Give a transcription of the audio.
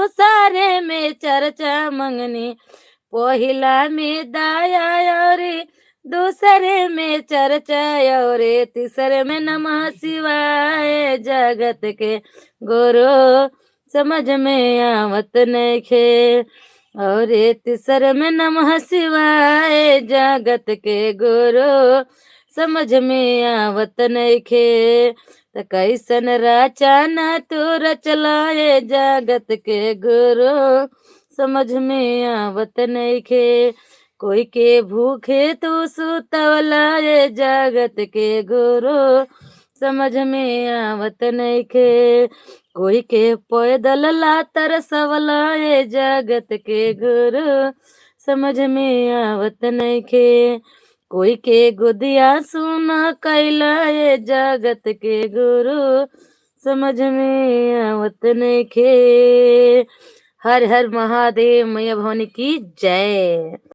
दूसरे में चर्चा मंगनी, पहिला में दया और दूसरे में चर्चा और तीसरे में नमः शिवाय। जगत के गुरु समझ में आवत नइखे, और तीसरे में नमः शिवाय। जगत के गुरु समझ में आवत नइखे, त कैसन रचना तू रचलाए। जगत के गुरु समझ में आवत नइखे, कोई के भूखे तू सुतवलाए। जगत के गुरु समझ में आवत नइखे, कोई के पैदल ला तरसवलाए। जगत के गुरु समझ में आवत नइखे, कोई के गुदिया सुना कैलाए। जगत के गुरु समझ में आवत नइखे। हर हर महादेव, मैया भवानी की जय।